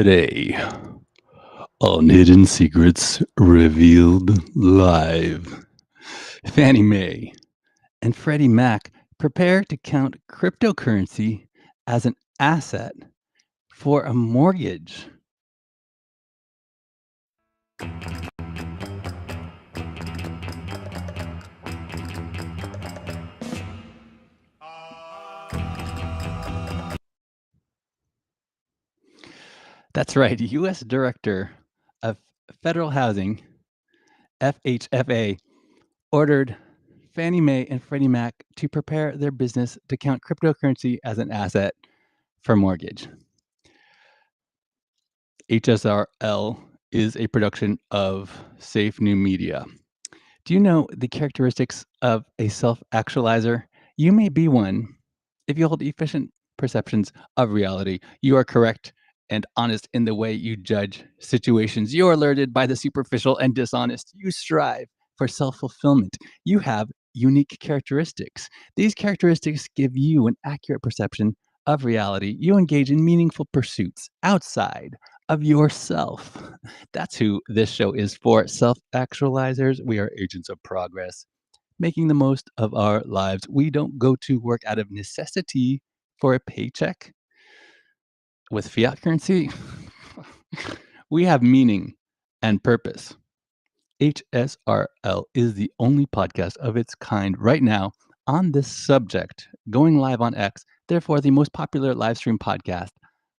Today on Hidden Secrets Revealed Live, Fannie Mae and Freddie Mac prepare to count cryptocurrency as an asset for a mortgage. That's right, U.S. Director of Federal Housing FHFA ordered Fannie Mae and Freddie Mac to prepare their business to count cryptocurrency as an asset for mortgage. HSRL is a production of SAFENEW.MEDIA. Do you know the characteristics of a self-actualizer? You may be one. If you hold efficient perceptions of reality, you are correct and honest in the way you judge situations. You are alerted by the superficial and dishonest. You strive for self-fulfillment. You have unique characteristics. These characteristics give you an accurate perception of reality. You engage in meaningful pursuits outside of yourself. That's who this show is for. Self-actualizers. We are agents of progress, making the most of our lives. We don't go to work out of necessity for a paycheck. With fiat currency, we have meaning and purpose. HSRL is the only podcast of its kind right now on this subject, going live on X, therefore the most popular live stream podcast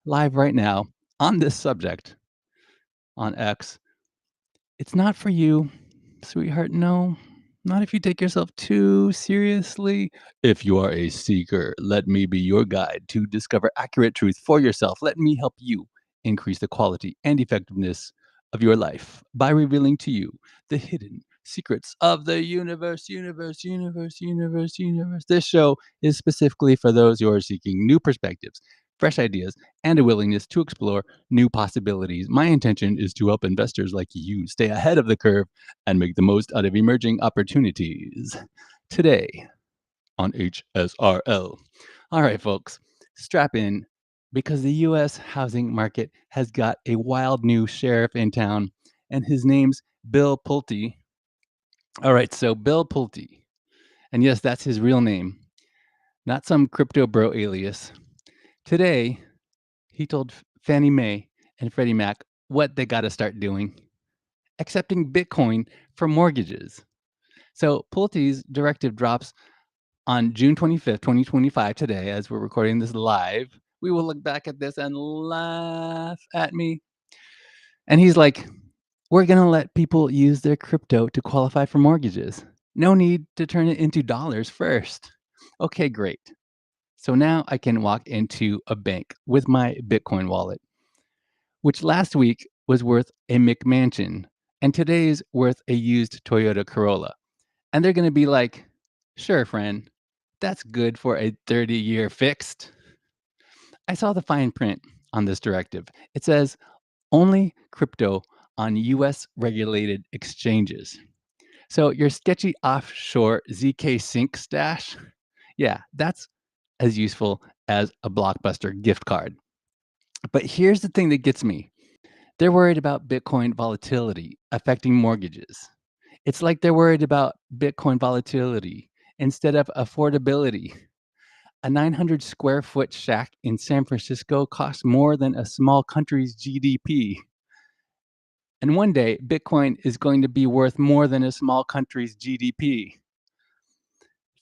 live right now on this subject on X. It's not for you, sweetheart. No, not if you take yourself too seriously. If you are a seeker, let me be your guide to discover accurate truth for yourself. Let me help you increase the quality and effectiveness of your life by revealing to you the hidden secrets of the universe. This show is specifically for those who are seeking new perspectives, fresh ideas, and a willingness to explore new possibilities. My intention is to help investors like you stay ahead of the curve and make the most out of emerging opportunities. Today on HSRL. All right, folks, strap in because the U.S. housing market has got a wild new sheriff in town, and his name's Bill Pulte. All right, so Bill Pulte, and yes, that's his real name, not some crypto bro alias. Today, he told Fannie Mae and Freddie Mac what they got to start doing, accepting Bitcoin for mortgages. So Pulte's directive drops on June 25th, 2025, today, as we're recording this live. We will look back at this and laugh at me. And he's like, we're going to let people use their crypto to qualify for mortgages. No need to turn it into dollars first. Okay, great. So now I can walk into a bank with my Bitcoin wallet, which last week was worth a McMansion, and today's worth a used Toyota Corolla. And they're going to be like, sure, friend, that's good for a 30-year fixed. I saw the fine print on this directive. It says only crypto on US regulated exchanges. So your sketchy offshore ZK Sync stash, yeah, that's as useful as a Blockbuster gift card. But here's the thing that gets me. They're worried about Bitcoin volatility affecting mortgages. It's like they're worried about Bitcoin volatility instead of affordability. A 900 square foot shack in San Francisco costs more than a small country's GDP. And one day, Bitcoin is going to be worth more than a small country's GDP.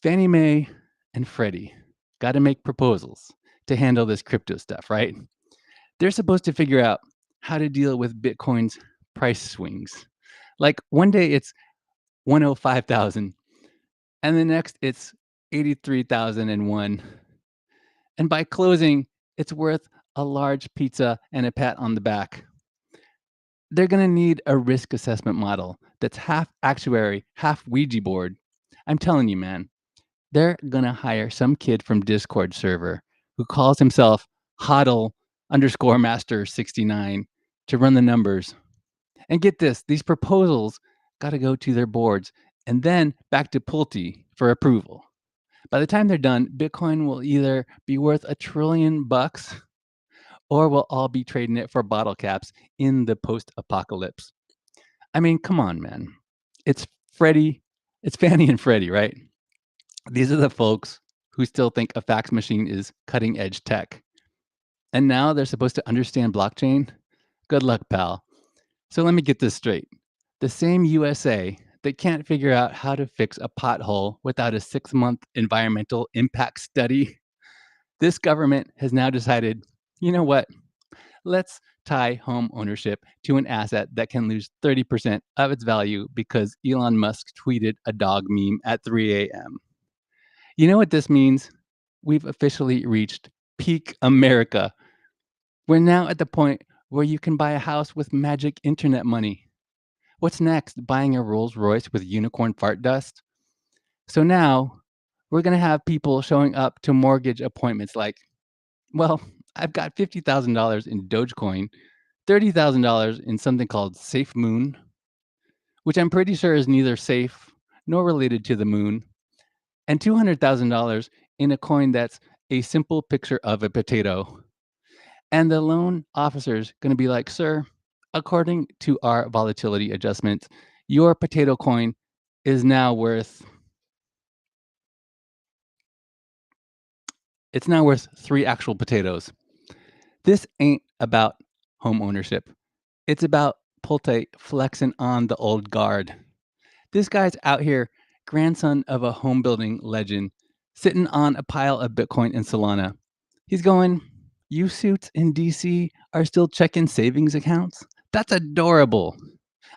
Fannie Mae and Freddie got to make proposals to handle this crypto stuff, right? They're supposed to figure out how to deal with Bitcoin's price swings. Like one day it's 105,000 and the next it's 83,001. And by closing, it's worth a large pizza and a pat on the back. They're going to need a risk assessment model that's half actuary, half Ouija board. I'm telling you, man, they're going to hire some kid from Discord server who calls himself hodl_master69 to run the numbers. And get this, these proposals got to go to their boards and then back to Pulte for approval. By the time they're done, Bitcoin will either be worth $1 trillion or we'll all be trading it for bottle caps in the post-apocalypse. I mean, come on, man. It's Freddie, it's Fannie and Freddie, right? These are the folks who still think a fax machine is cutting edge tech. And now they're supposed to understand blockchain? Good luck, pal. So let me get this straight. The same USA that can't figure out how to fix a pothole without a 6-month environmental impact study, this government has now decided, you know what? Let's tie home ownership to an asset that can lose 30% of its value because Elon Musk tweeted a dog meme at 3 a.m. You know what this means? We've officially reached peak America. We're now at the point where you can buy a house with magic internet money. What's next? Buying a Rolls Royce with unicorn fart dust? So now we're going to have people showing up to mortgage appointments like, well, I've got $50,000 in Dogecoin, $30,000 in something called Safe Moon, which I'm pretty sure is neither safe nor related to the moon, and $200,000 in a coin that's a simple picture of a potato. And the loan officer's going to be like, sir, according to our volatility adjustments, your potato coin is now worth, it's now worth 3 actual potatoes. This ain't about home ownership. It's about Pulte flexing on the old guard. This guy's out here, grandson of a home building legend, sitting on a pile of Bitcoin in Solana. He's going, you suits in DC are still checking savings accounts? That's adorable.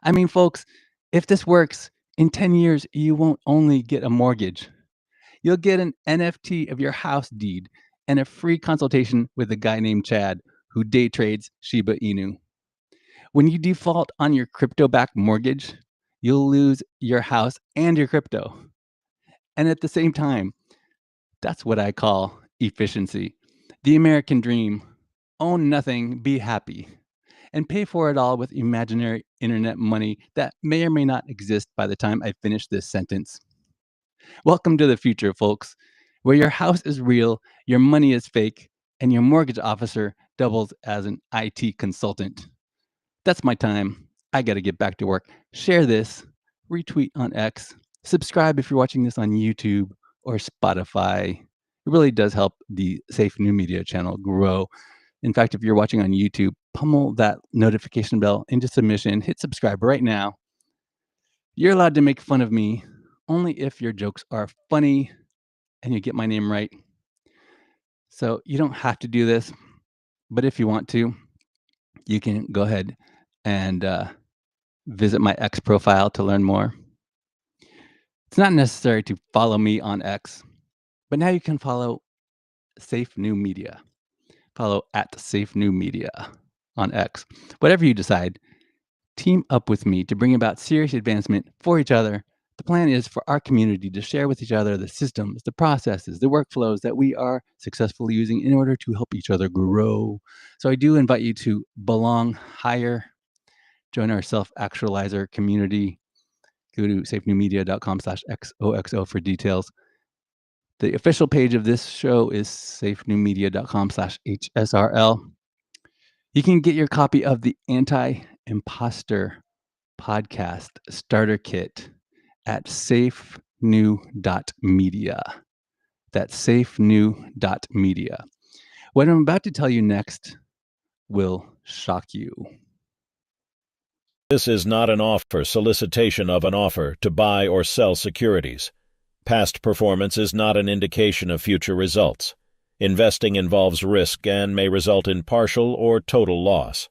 I mean, folks, if this works, in 10 years, you won't only get a mortgage. You'll get an NFT of your house deed and a free consultation with a guy named Chad who day trades Shiba Inu. When you default on your crypto-backed mortgage, you'll lose your house and your crypto. And at the same time, that's what I call efficiency. The American dream: own nothing, be happy, and pay for it all with imaginary internet money that may or may not exist by the time I finish this sentence. Welcome to the future, folks, where your house is real, your money is fake, and your mortgage officer doubles as an IT consultant. That's my time. I got to get back to work. Share this, retweet on X, subscribe if you're watching this on YouTube or Spotify. It really does help the Safe New Media channel grow. In fact, if you're watching on YouTube, pummel that notification bell into submission, hit subscribe right now. You're allowed to make fun of me only if your jokes are funny and you get my name right. So you don't have to do this, but if you want to, you can go ahead and visit my X profile to learn more. It's not necessary to follow me on X, but now you can follow Safe New Media. Follow at Safe New Media on X. Whatever you decide, team up with me to bring about serious advancement for each other. The plan is for our community to share with each other the systems, the processes, the workflows that we are successfully using in order to help each other grow. So I do invite you to belong higher, join our self-actualizer community. Go to safenewmedia.com/XOXO for details. The official page of this show is safenewmedia.com/HSRL. You can get your copy of the Anti-Impostor podcast starter kit at SAFENEW.MEDIA. That's SAFENEW.MEDIA. What I'm about to tell you next will shock you. This is not an offer, solicitation of an offer to buy or sell securities. Past performance is not an indication of future results. Investing involves risk and may result in partial or total loss.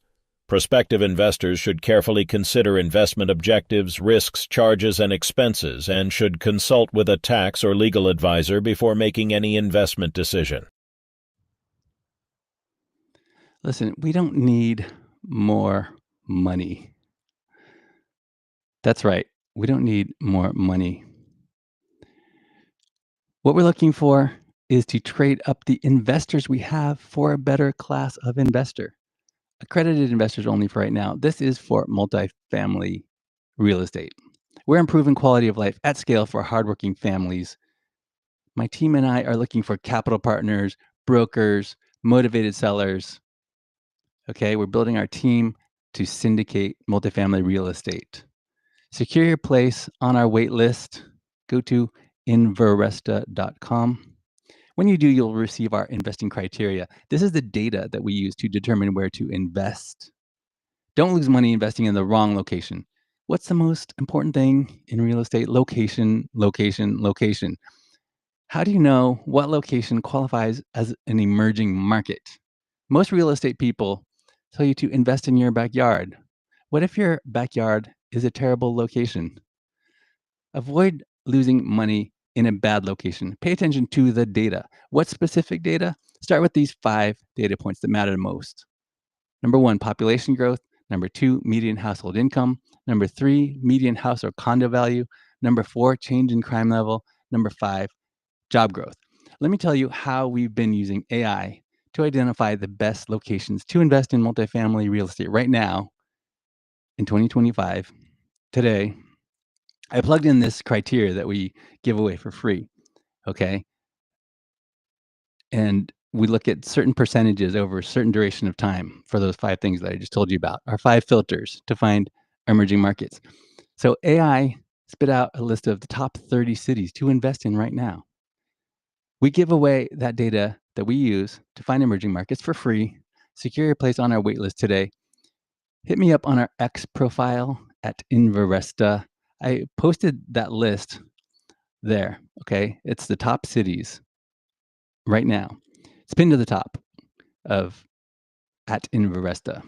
Prospective investors should carefully consider investment objectives, risks, charges, and expenses, and should consult with a tax or legal advisor before making any investment decision. Listen, we don't need more money. That's right. We don't need more money. What we're looking for is to trade up the investors we have for a better class of investor. Accredited investors only for right now. This is for multifamily real estate. We're improving quality of life at scale for hardworking families. My team and I are looking for capital partners, brokers, motivated sellers. Okay, we're building our team to syndicate multifamily real estate. Secure your place on our wait list. Go to inveresta.com. When you do, you'll receive our investing criteria. This is the data that we use to determine where to invest. Don't lose money investing in the wrong location. What's the most important thing in real estate? Location, location, location. How do you know what location qualifies as an emerging market? Most real estate people tell you to invest in your backyard. What if your backyard is a terrible location? Avoid losing money in a bad location. Pay attention to the data. What specific data? Start with these 5 data points that matter the most. Number 1, population growth. Number 2, median household income. Number 3, median house or condo value. Number 4, change in crime level. Number 5, job growth. Let me tell you how we've been using AI to identify the best locations to invest in multifamily real estate right now in 2025. Today, I plugged in this criteria that we give away for free, okay? And we look at certain percentages over a certain duration of time for those 5 things that I just told you about, our 5 filters to find emerging markets. So AI spit out a list of the top 30 cities to invest in right now. We give away that data that we use to find emerging markets for free. Secure your place on our waitlist today. Hit me up on our X profile at Inveresta. I posted that list there, okay? It's the top cities right now. It's pinned to the top of at Inveresta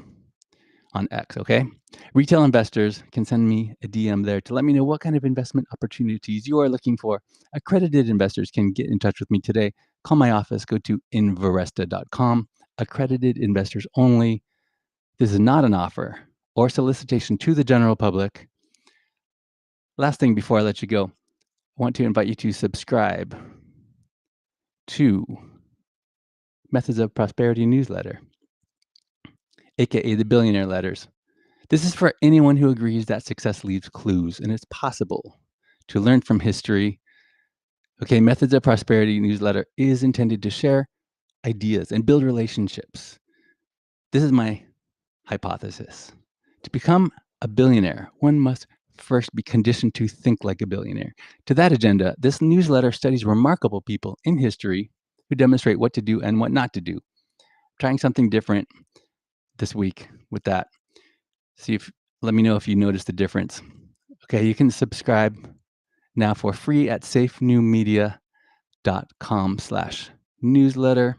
on X, okay? Retail investors can send me a DM there to let me know what kind of investment opportunities you are looking for. Accredited investors can get in touch with me today. Call my office, go to inveresta.com. Accredited investors only. This is not an offer or solicitation to the general public. Last thing before I let you go, I want to invite you to subscribe to Methods of Prosperity newsletter, aka the Billionaire Letters. This is for anyone who agrees that success leaves clues and it's possible to learn from history. Okay, Methods of Prosperity newsletter is intended to share ideas and build relationships. This is my hypothesis. To become a billionaire, one must first be conditioned to think like a billionaire. To that agenda, this newsletter studies remarkable people in history who demonstrate what to do and what not to do. Trying something different this week with that. Let me know if you notice the difference. Okay, you can subscribe now for free at SAFENEW.MEDIA.com/newsletter.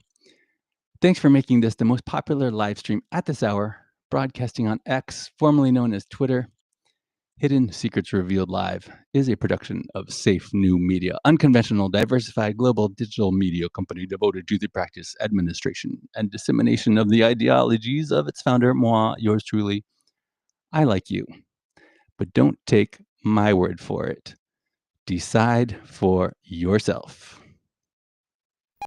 Thanks for making this the most popular live stream at this hour, broadcasting on X, formerly known as Twitter. Hidden Secrets Revealed Live is a production of SAFENEW.MEDIA, unconventional, diversified global digital media company devoted to the practice, administration, and dissemination of the ideologies of its founder, moi, yours truly. I like you, but don't take my word for it. Decide for yourself.